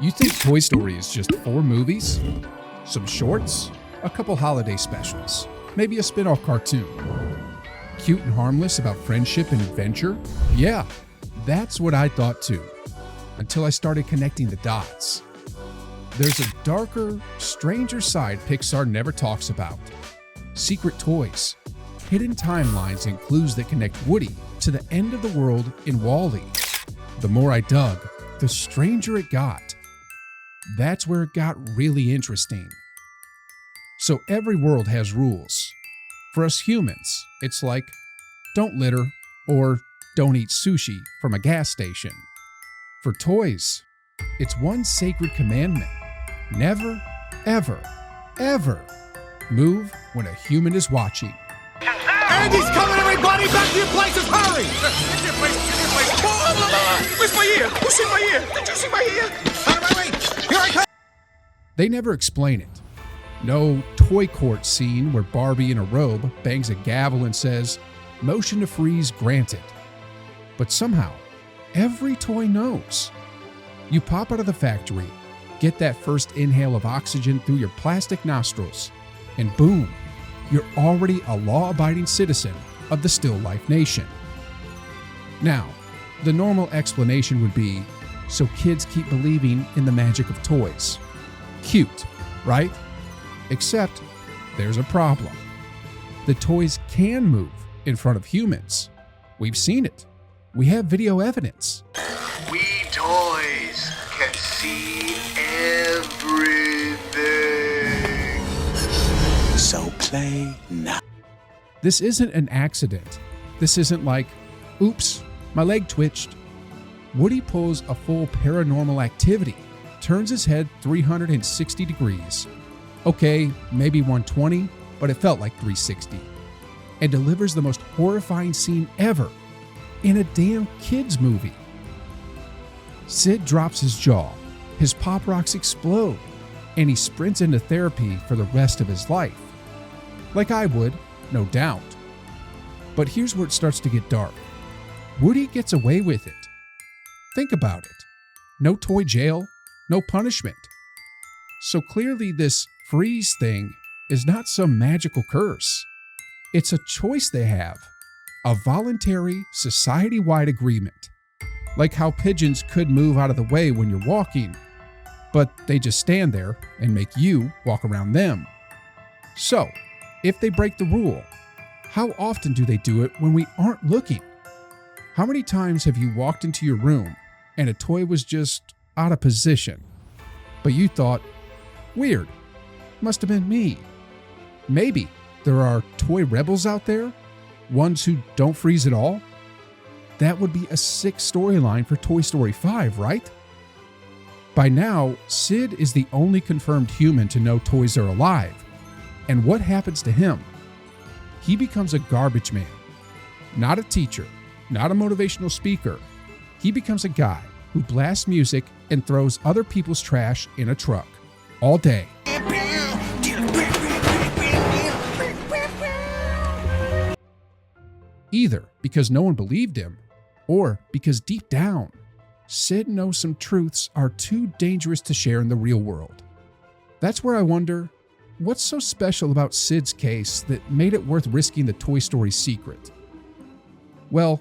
You think Toy Story is just 4 movies? Some shorts? A couple holiday specials? Maybe a spin-off cartoon? Cute and harmless about friendship and adventure? Yeah, that's what I thought too. Until I started connecting the dots. There's a darker, stranger side Pixar never talks about. Secret toys, hidden timelines and clues that connect Woody to the end of the world in WALL-E. The more I dug, the stranger it got. That's where it got really interesting. So every world has rules. For us humans, it's like, don't litter or don't eat sushi from a gas station. For toys, it's one sacred commandment. Never, ever, ever move when a human is watching. Andy's coming, everybody! Back to your places! Hurry! Get to your place! Get to your place! Where's my ear? Who's seen my ear? Did you see my ear? Out of my way! Here I come! They never explain it. No toy court scene where Barbie in a robe bangs a gavel and says, "Motion to freeze granted." But somehow, every toy knows. You pop out of the factory, get that first inhale of oxygen through your plastic nostrils, and boom, you're already a law-abiding citizen of the still life nation. Now, the normal explanation would be, so kids keep believing in the magic of toys. Cute, right? Except, there's a problem. The toys can move in front of humans. We've seen it. We have video evidence. We toys can see everything. So play now. This isn't an accident. This isn't like, oops, my leg twitched. Woody pulls a full paranormal activity, turns his head 360 degrees. Okay, maybe 120, but it felt like 360. And delivers the most horrifying scene ever in a damn kids movie. Sid drops his jaw, his pop rocks explode, and he sprints into therapy for the rest of his life. Like I would, no doubt. But here's where it starts to get dark. Woody gets away with it. Think about it. No toy jail, no punishment. So clearly this freeze thing is not some magical curse. It's a choice they have. A voluntary, society-wide agreement. Like how pigeons could move out of the way when you're walking, but they just stand there and make you walk around them. So, if they break the rule, how often do they do it when we aren't looking? How many times have you walked into your room and a toy was just out of position, but you thought, weird, must have been me? Maybe there are toy rebels out there, ones who don't freeze at all? That would be a sick storyline for Toy Story 5, right? By now, Sid is the only confirmed human to know toys are alive. And what happens to him? He becomes a garbage man. Not a teacher, not a motivational speaker. He becomes a guy who blasts music and throws other people's trash in a truck all day. Either because no one believed him, or because deep down, Sid knows some truths are too dangerous to share in the real world. That's where I wonder, what's so special about Sid's case that made it worth risking the Toy Story secret? Well,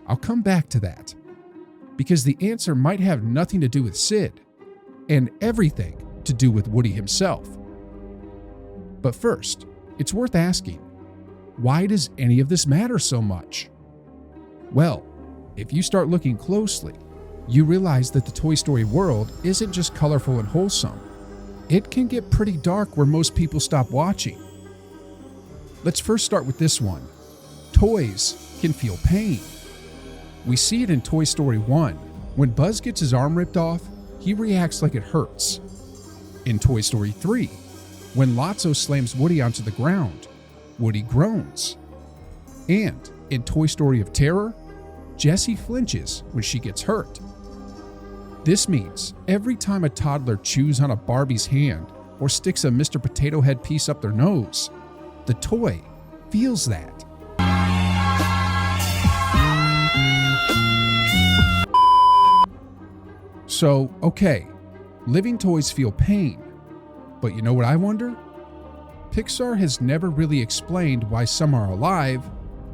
I'll come back to that, because the answer might have nothing to do with Sid, and everything to do with Woody himself. But first, it's worth asking, why does any of this matter so much? Well, if you start looking closely, you realize that the Toy Story world isn't just colorful and wholesome. It can get pretty dark where most people stop watching. Let's first start with this one. Toys can feel pain. We see it in Toy Story 1. When Buzz gets his arm ripped off, he reacts like it hurts. In Toy Story 3, when Lotso slams Woody onto the ground, Woody groans. And in Toy Story of Terror, Jessie flinches when she gets hurt. This means every time a toddler chews on a Barbie's hand or sticks a Mr. Potato Head piece up their nose, the toy feels that. So, okay, Living toys feel pain. But you know what I wonder? Pixar has never really explained why some are alive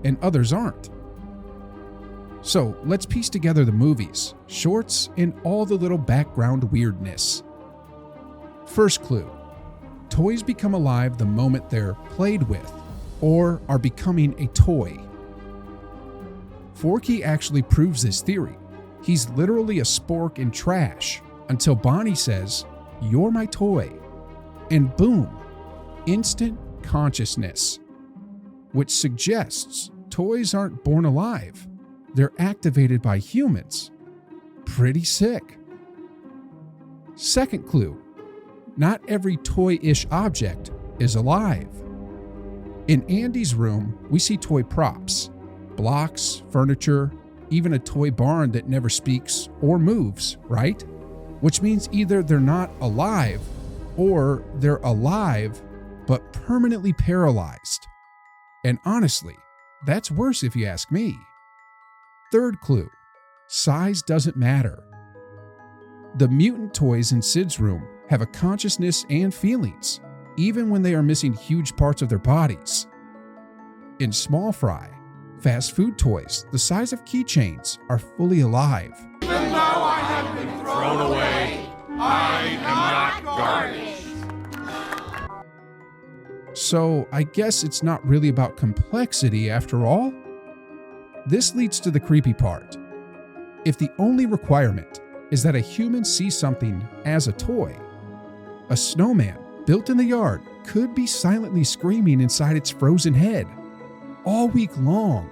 and others aren't. So let's piece together the movies, shorts, and all the little background weirdness. First clue. Toys become alive the moment they're played with, or are becoming a toy. Forky actually proves this theory. He's literally a spork in trash until Bonnie says, "You're my toy." And boom, instant consciousness. Which suggests toys aren't born alive. They're activated by humans. Pretty sick. Second clue. Not every toy-ish object is alive. In Andy's room, we see toy props, blocks, furniture, even a toy barn that never speaks or moves, right? Which means either they're not alive or they're alive but permanently paralyzed. And honestly, that's worse if you ask me. Third clue. Size doesn't matter. The mutant toys in Sid's room have a consciousness and feelings, even when they are missing huge parts of their bodies. In Small Fry, fast food toys the size of keychains are fully alive. Even though I have been thrown away, I am not garbage. So I guess it's not really about complexity after all? This leads to the creepy part. If the only requirement is that a human see something as a toy, a snowman built in the yard could be silently screaming inside its frozen head all week long.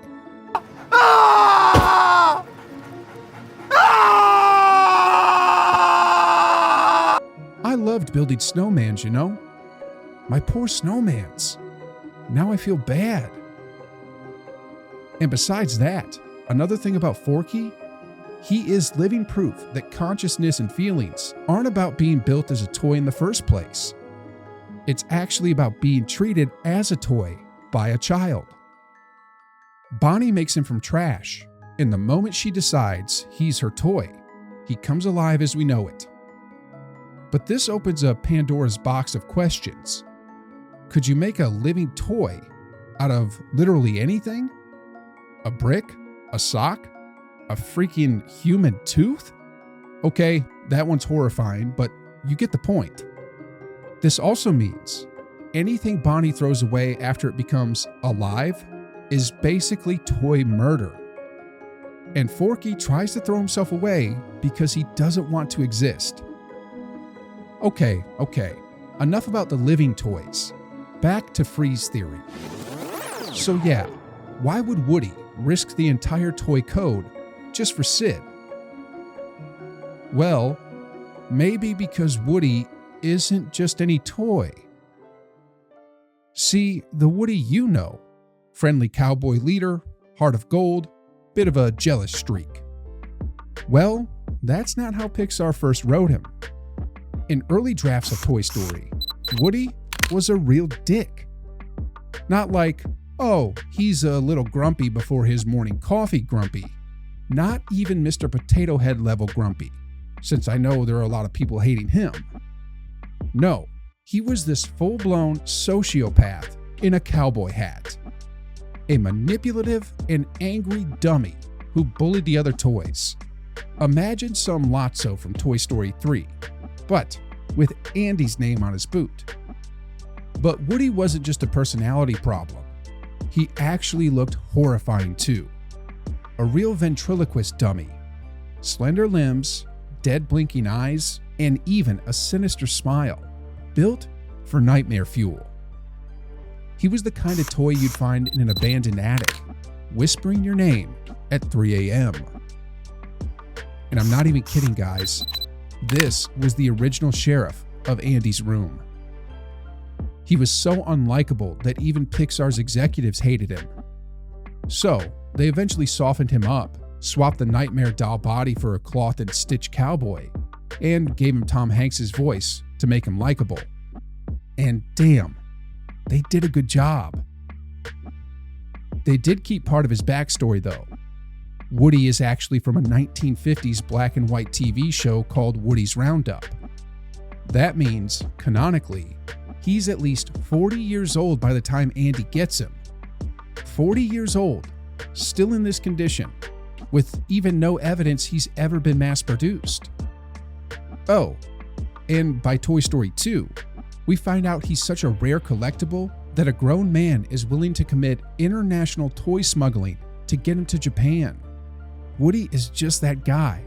Ah! Ah! I loved building snowmans, you know? My poor snowmans. Now I feel bad. And besides that, another thing about Forky, he is living proof that consciousness and feelings aren't about being built as a toy in the first place. It's actually about being treated as a toy by a child. Bonnie makes him from trash, and the moment she decides he's her toy, he comes alive as we know it. But this opens up Pandora's box of questions. Could you make a living toy out of literally anything? A brick? A sock? A freaking human tooth? Okay, that one's horrifying, but you get the point. This also means anything Bonnie throws away after it becomes alive is basically toy murder. And Forky tries to throw himself away because he doesn't want to exist. Okay, enough about the living toys. Back to Freeze theory. So yeah, why would Woody risk the entire toy code just for Sid? Well, maybe because Woody isn't just any toy. See, the Woody you know, friendly cowboy leader, heart of gold, bit of a jealous streak. Well, that's not how Pixar first wrote him. In early drafts of Toy Story, Woody was a real dick. Not like, oh, he's a little grumpy before his morning coffee grumpy. Not even Mr. Potato Head level grumpy, since I know there are a lot of people hating him. No, he was this full-blown sociopath in a cowboy hat. A manipulative and angry dummy who bullied the other toys. Imagine some Lotso from Toy Story 3, but with Andy's name on his boot. But Woody wasn't just a personality problem. He actually looked horrifying too. A real ventriloquist dummy. Slender limbs, dead blinking eyes, and even a sinister smile. Built for nightmare fuel. He was the kind of toy you'd find in an abandoned attic, whispering your name at 3 a.m. And I'm not even kidding, guys. This was the original sheriff of Andy's room. He was so unlikable that even Pixar's executives hated him. So, they eventually softened him up, swapped the nightmare doll body for a cloth and stitch cowboy, and gave him Tom Hanks' voice to make him likable. And damn, they did a good job. They did keep part of his backstory though. Woody is actually from a 1950s black and white TV show called Woody's Roundup. That means, canonically, he's at least 40 years old by the time Andy gets him. 40 years old, still in this condition, with even no evidence he's ever been mass-produced. Oh, and by Toy Story 2, we find out he's such a rare collectible that a grown man is willing to commit international toy smuggling to get him to Japan. Woody is just that guy.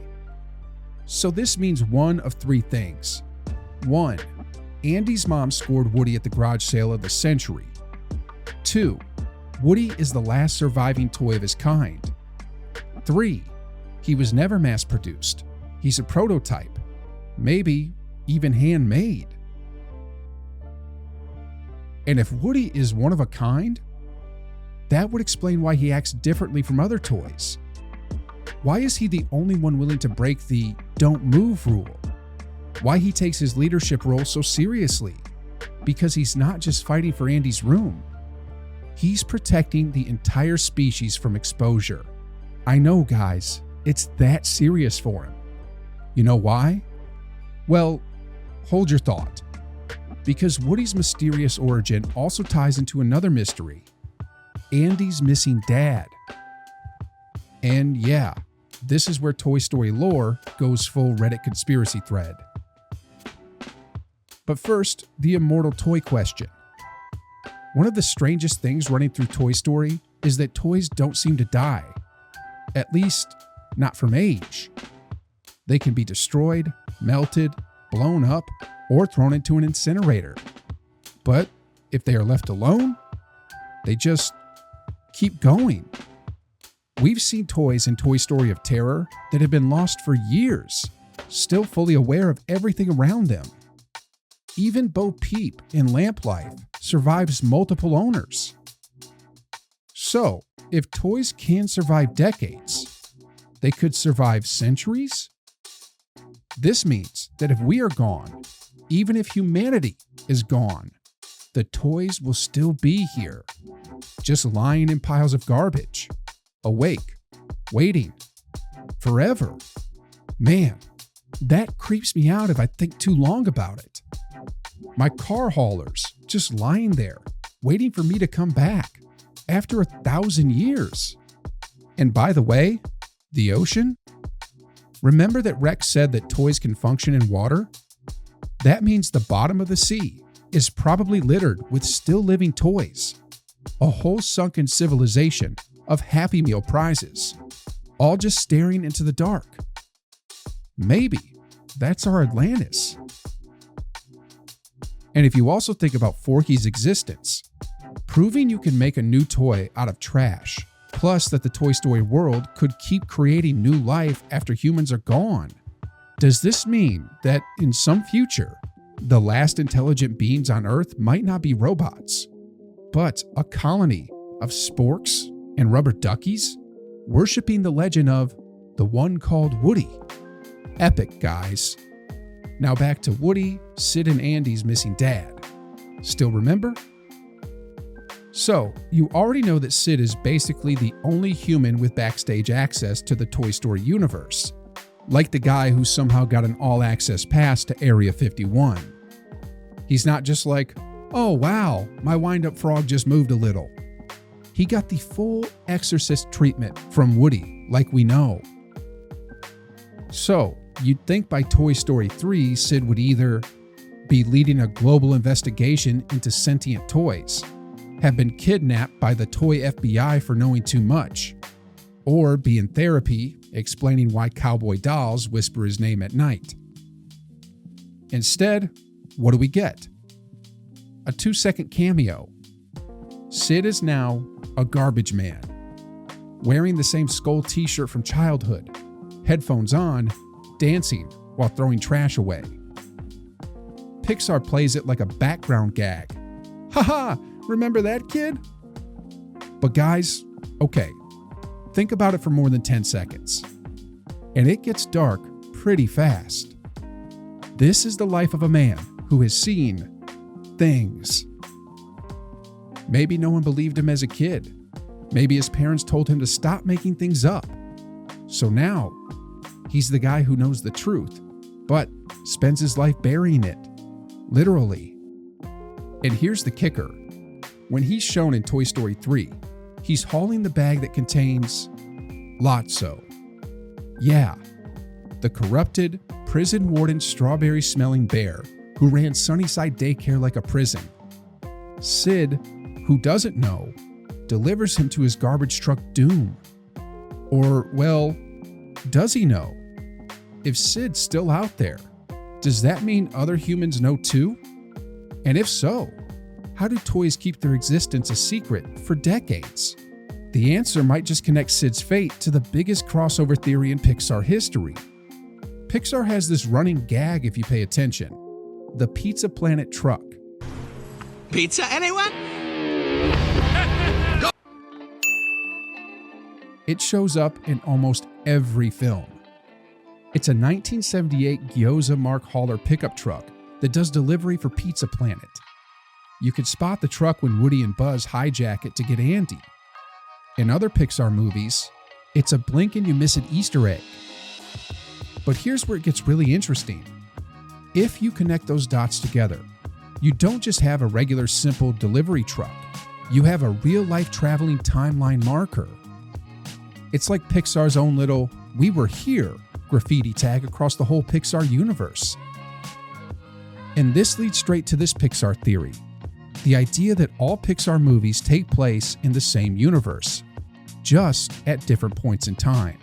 So this means one of three things. 1. Andy's mom scored Woody at the garage sale of the century. 2. Woody is the last surviving toy of his kind. 3. He was never mass-produced. He's a prototype. Maybe even handmade. And if Woody is one of a kind, that would explain why he acts differently from other toys. Why is he the only one willing to break the "don't move" rule? Why he takes his leadership role so seriously? Because he's not just fighting for Andy's room. He's protecting the entire species from exposure. I know, guys, it's that serious for him. You know why? Well, hold your thought. Because Woody's mysterious origin also ties into another mystery: Andy's missing dad. And yeah, this is where Toy Story lore goes full Reddit conspiracy thread. But first, the immortal toy question. One of the strangest things running through Toy Story is that toys don't seem to die. At least, not from age. They can be destroyed, melted, blown up, or thrown into an incinerator. But if they are left alone, they just keep going. We've seen toys in Toy Story of Terror that have been lost for years, still fully aware of everything around them. Even Bo Peep in Lamp Life survives multiple owners. So, if toys can survive decades, they could survive centuries? This means that if we are gone, even if humanity is gone, the toys will still be here, just lying in piles of garbage, awake, waiting, forever. Man, that creeps me out if I think too long about it. My car haulers just lying there, waiting for me to come back after 1,000 years. And by the way, the ocean? Remember that Rex said that toys can function in water? That means the bottom of the sea is probably littered with still living toys. A whole sunken civilization of Happy Meal prizes, all just staring into the dark. Maybe that's our Atlantis. And if you also think about Forky's existence, proving you can make a new toy out of trash, plus that the Toy Story world could keep creating new life after humans are gone. Does this mean that in some future, the last intelligent beings on Earth might not be robots, but a colony of sporks and rubber duckies worshipping the legend of the one called Woody? Epic, guys. Now back to Woody, Sid, and Andy's missing dad. Still remember? So, you already know that Sid is basically the only human with backstage access to the Toy Story universe, like the guy who somehow got an all-access pass to Area 51. He's not just like, "Oh wow, my wind-up frog just moved a little." He got the full exorcist treatment from Woody, like we know. So, you'd think by Toy Story 3, Sid would either be leading a global investigation into sentient toys, have been kidnapped by the toy FBI for knowing too much, or be in therapy explaining why cowboy dolls whisper his name at night. Instead, what do we get? A 2-second cameo. Sid is now a garbage man, wearing the same skull t-shirt from childhood, headphones on, dancing while throwing trash away. Pixar plays it like a background gag. Haha, remember that kid? But guys, okay, think about it for more than 10 seconds. And it gets dark pretty fast. This is the life of a man who has seen things. Maybe no one believed him as a kid. Maybe his parents told him to stop making things up. So now, he's the guy who knows the truth, but spends his life burying it. literally. And here's the kicker. When he's shown in Toy Story 3, he's hauling the bag that contains Lotso. Yeah, the corrupted, prison warden strawberry-smelling bear who ran Sunnyside Daycare like a prison. Sid, who doesn't know, delivers him to his garbage truck doom. Or, well, does he know? If Sid's still out there, does that mean other humans know too? And if so, how do toys keep their existence a secret for decades? The answer might just connect Sid's fate to the biggest crossover theory in Pixar history. Pixar has this running gag if you pay attention. The Pizza Planet truck. Pizza, anyone? It shows up in almost every film. It's a 1978 Gyoza Mark hauler pickup truck that does delivery for Pizza Planet. You could spot the truck when Woody and Buzz hijack it to get Andy. In other Pixar movies, it's a blink and you miss it Easter egg. But here's where it gets really interesting. If you connect those dots together, you don't just have a regular simple delivery truck. You have a real-life traveling timeline marker. It's like Pixar's own little "We were here" graffiti tag across the whole Pixar universe. And this leads straight to this Pixar theory. The idea that all Pixar movies take place in the same universe, just at different points in time.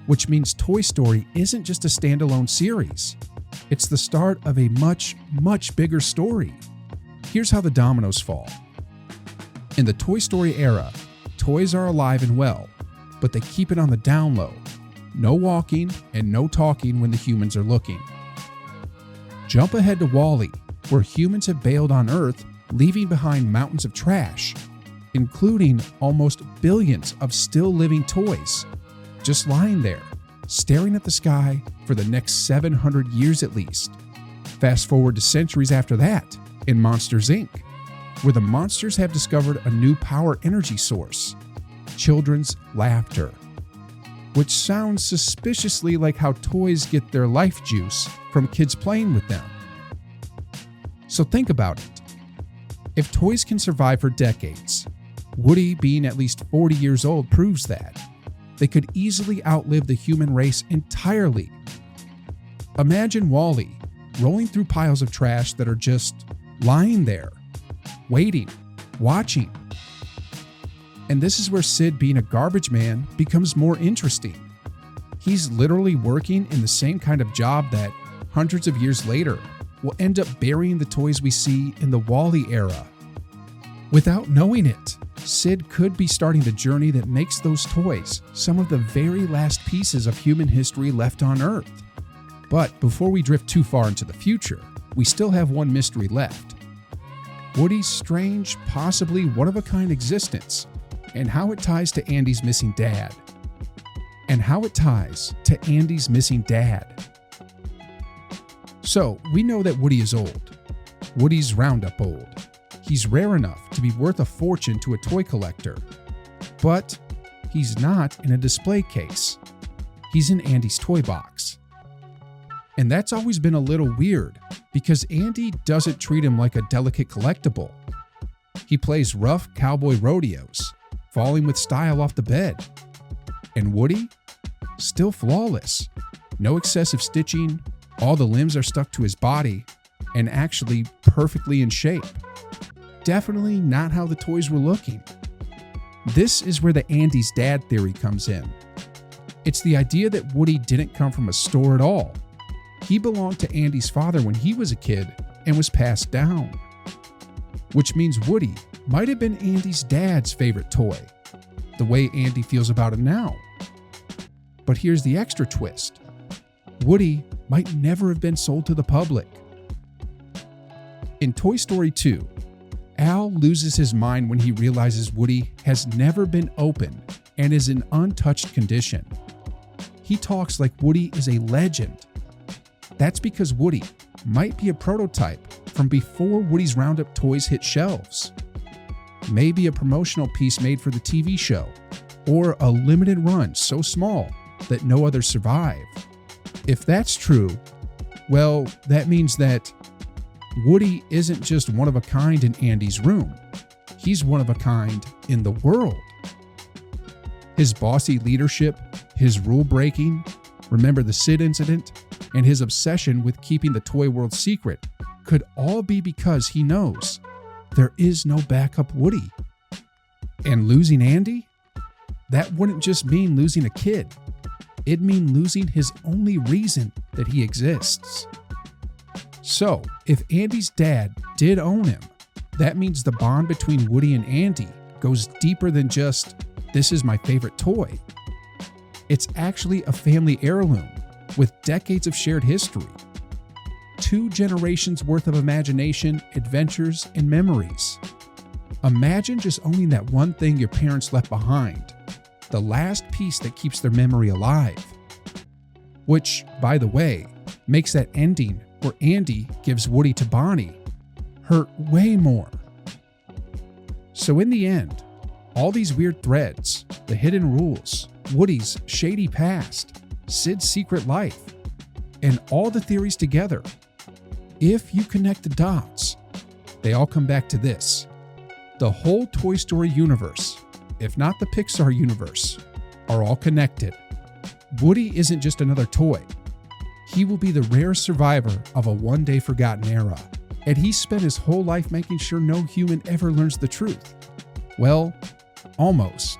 Which means Toy Story isn't just a standalone series. It's the start of a much, much bigger story. Here's how the dominoes fall. In the Toy Story era, toys are alive and well, but they keep it on the down low. No walking and no talking when the humans are looking. Jump ahead to WALL-E, where humans have bailed on Earth, leaving behind mountains of trash, including almost billions of still living toys, just lying there, staring at the sky for the next 700 years at least. Fast forward to centuries after that, in Monsters, Inc., where the monsters have discovered a new power energy source, children's laughter, which sounds suspiciously like how toys get their life juice from kids playing with them. So think about it. If toys can survive for decades, Woody being at least 40 years old proves that. They could easily outlive the human race entirely. Imagine WALL-E rolling through piles of trash that are just lying there, waiting, watching. And this is where Sid being a garbage man becomes more interesting. He's literally working in the same kind of job that, hundreds of years later, will end up burying the toys we see in the WALL-E era. Without knowing it, Sid could be starting the journey that makes those toys some of the very last pieces of human history left on Earth. But before we drift too far into the future, we still have one mystery left. Woody's strange, possibly one-of-a-kind existence, and how it ties to Andy's missing dad. So, we know that Woody is old. Woody's Roundup old. He's rare enough to be worth a fortune to a toy collector. But he's not in a display case. He's in Andy's toy box. And that's always been a little weird, because Andy doesn't treat him like a delicate collectible. He plays rough cowboy rodeos, falling with style off the bed. And Woody? Still flawless. No excessive stitching, all the limbs are stuck to his body, and actually perfectly in shape. Definitely not how the toys were looking. This is where the Andy's dad theory comes in. It's the idea that Woody didn't come from a store at all. He belonged to Andy's father when he was a kid and was passed down. Which means Woody might have been Andy's dad's favorite toy, the way Andy feels about him now. But here's the extra twist. Woody might never have been sold to the public. In Toy Story 2, Al loses his mind when he realizes Woody has never been opened and is in untouched condition. He talks like Woody is a legend. That's because Woody might be a prototype from before Woody's Roundup toys hit shelves. Maybe a promotional piece made for the TV show, or a limited run so small that no others survive. If that's true, well, that means that Woody isn't just one of a kind in Andy's room. He's one of a kind in the world. His bossy leadership, his rule breaking, remember the Sid incident, and his obsession with keeping the toy world secret could all be because he knows there is no backup Woody. And losing Andy? That wouldn't just mean losing a kid. It'd mean losing his only reason that he exists. So, if Andy's dad did own him, that means the bond between Woody and Andy goes deeper than just, this is my favorite toy. It's actually a family heirloom with decades of shared history. 2 generations worth of imagination, adventures, and memories. Imagine just owning that one thing your parents left behind, the last piece that keeps their memory alive. Which, by the way, makes that ending where Andy gives Woody to Bonnie hurt way more. So in the end, all these weird threads, the hidden rules, Woody's shady past, Sid's secret life, and all the theories together, if you connect the dots, they all come back to this. The whole Toy Story universe, if not the Pixar universe, are all connected. Woody isn't just another toy. He will be the rare survivor of a one-day forgotten era, and he spent his whole life making sure no human ever learns the truth. Well, almost.